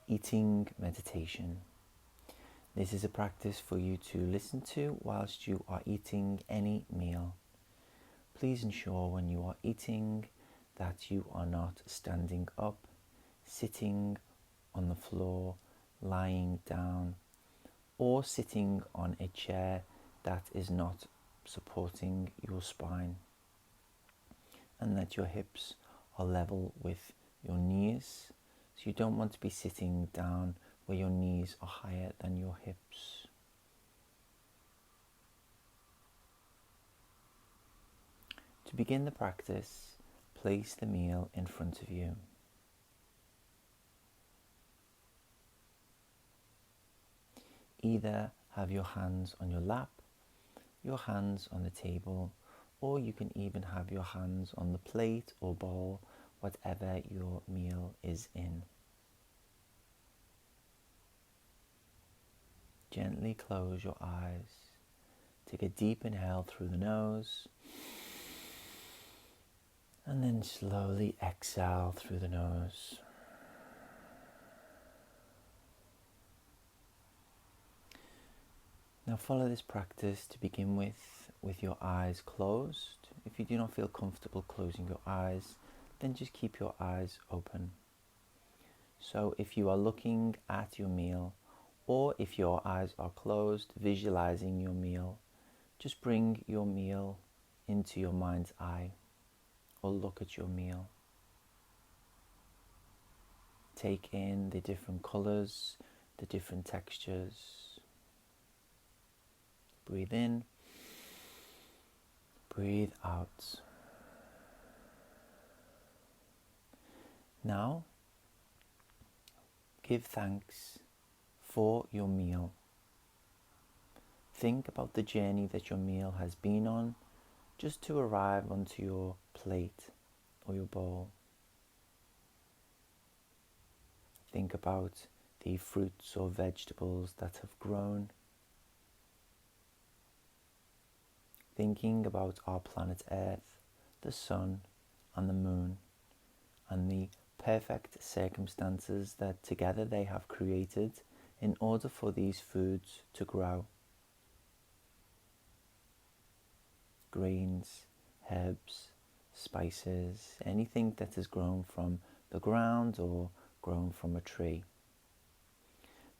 eating meditation. This is a practice for you to listen to whilst you are eating any meal. Please ensure when you are eating that you are not standing up, sitting on the floor, lying down, or sitting on a chair that is not supporting your spine, and that your hips are level with your knees. So you don't want to be sitting down where your knees are higher than your hips. To begin the practice, place the meal in front of you. Either have your hands on your lap, your hands on the table, or you can even have your hands on the plate or bowl, whatever your meal is in. Gently close your eyes. Take a deep inhale through the nose, and then slowly exhale through the nose. Now follow this practice to begin with your eyes closed. If you do not feel comfortable closing your eyes, then just keep your eyes open. So if you are looking at your meal, or if your eyes are closed, visualizing your meal, just bring your meal into your mind's eye, or look at your meal. Take in the different colors, the different textures. Breathe in, breathe out. Now, give thanks for your meal. Think about the journey that your meal has been on just to arrive onto your plate or your bowl. Think about the fruits or vegetables that have grown. Thinking about our planet Earth, the sun and the moon, and the perfect circumstances that together they have created in order for these foods to grow. Grains, herbs, spices, anything that has grown from the ground or grown from a tree.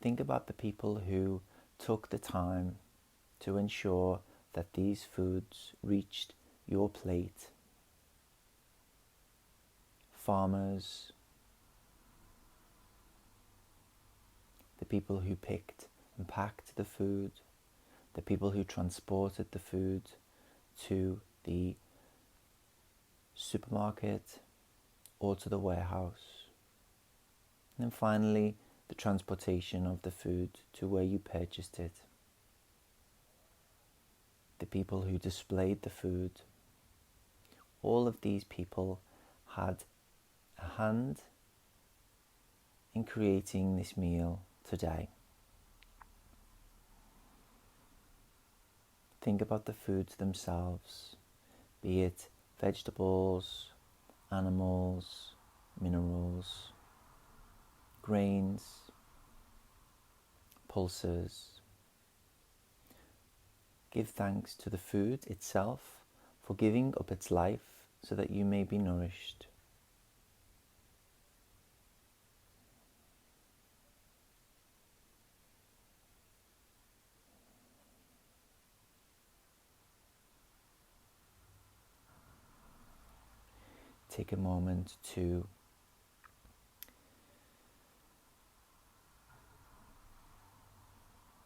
Think about the people who took the time to ensure that these foods reached your plate. Farmers, the people who picked and packed the food, the people who transported the food to the supermarket or to the warehouse. And then finally, the transportation of the food to where you purchased it. The people who displayed the food. All of these people had a hand in creating this meal today. Think about the foods themselves, be it vegetables, animals, minerals, grains, pulses. Give thanks to the food itself for giving up its life so that you may be nourished. Take a moment to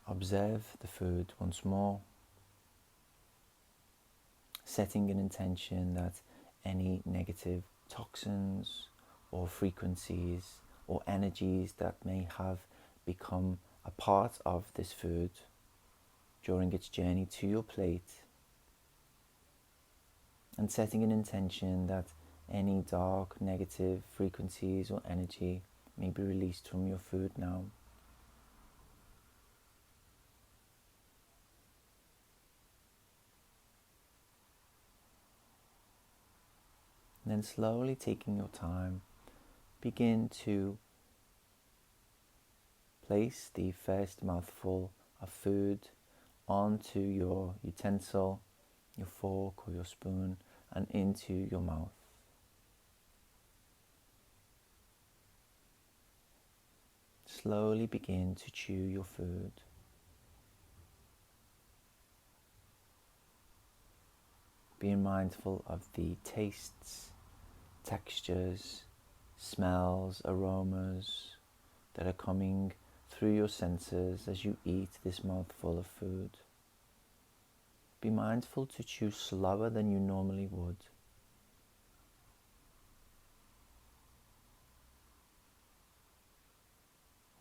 observe the food once more, setting an intention that any negative toxins or frequencies or energies that may have become a part of this food during its journey to your plate, and setting an intention that any dark, negative frequencies or energy may be released from your food now. And then slowly taking your time, begin to Place the first mouthful of food onto your utensil, your fork or your spoon, and into your mouth. Slowly begin to chew your food. Being mindful of the tastes, textures, smells, aromas that are coming through your senses as you eat this mouthful of food. Be mindful to chew slower than you normally would.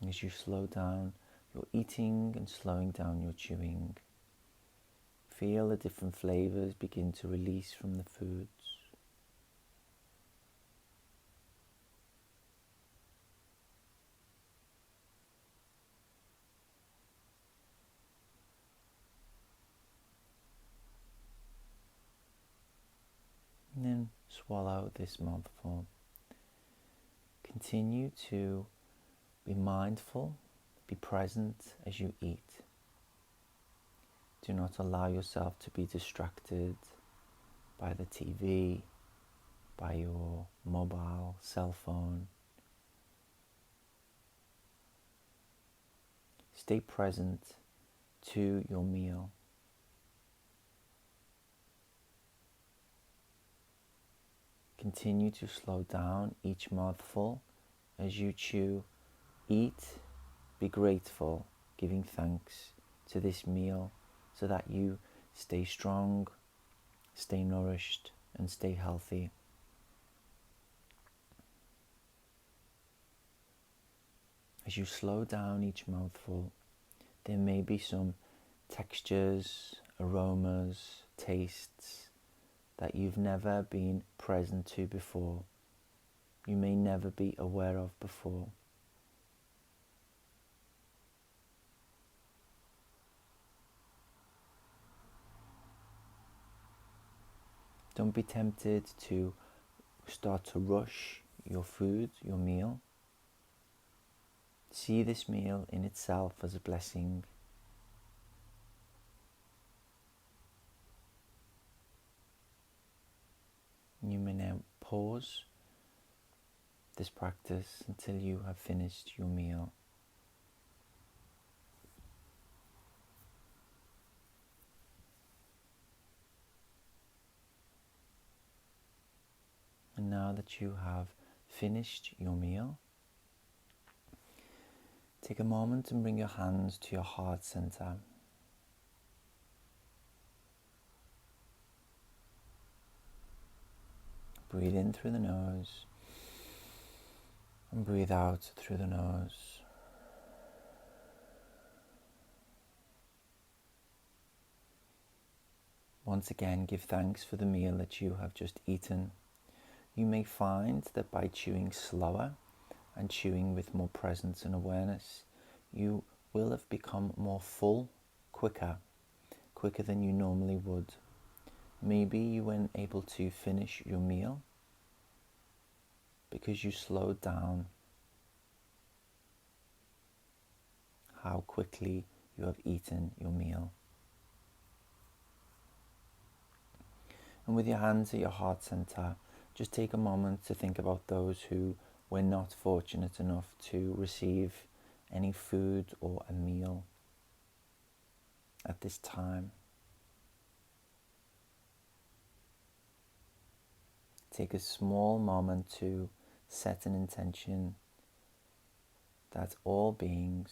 As you slow down your eating and slowing down your chewing, feel the different flavors begin to release from the foods. And then swallow this mouthful. Continue to be mindful, be present as you eat. Do not allow yourself to be distracted by the TV, by your mobile, cell phone. Stay present to your meal. Continue to slow down each mouthful as you chew. Eat, be grateful, giving thanks to this meal so that you stay strong, stay nourished, and stay healthy. As you slow down each mouthful, there may be some textures, aromas, tastes that you've never been present to before. You may never be aware of before. Don't be tempted to start to rush your food, your meal. See this meal in itself as a blessing. You may now pause this practice until you have finished your meal. And now that you have finished your meal, take a moment and bring your hands to your heart center. Breathe in through the nose and breathe out through the nose. Once again, give thanks for the meal that you have just eaten. You may find that by chewing slower and chewing with more presence and awareness, you will have become more full quicker than you normally would. Maybe you weren't able to finish your meal because you slowed down how quickly you have eaten your meal. And with your hands at your heart center, just take a moment to think about those who were not fortunate enough to receive any food or a meal at this time. Take a small moment to set an intention that all beings,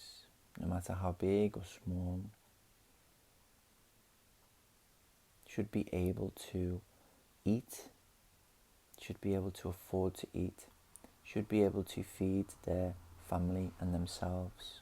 no matter how big or small, should be able to eat, should be able to afford to eat, should be able to feed their family and themselves.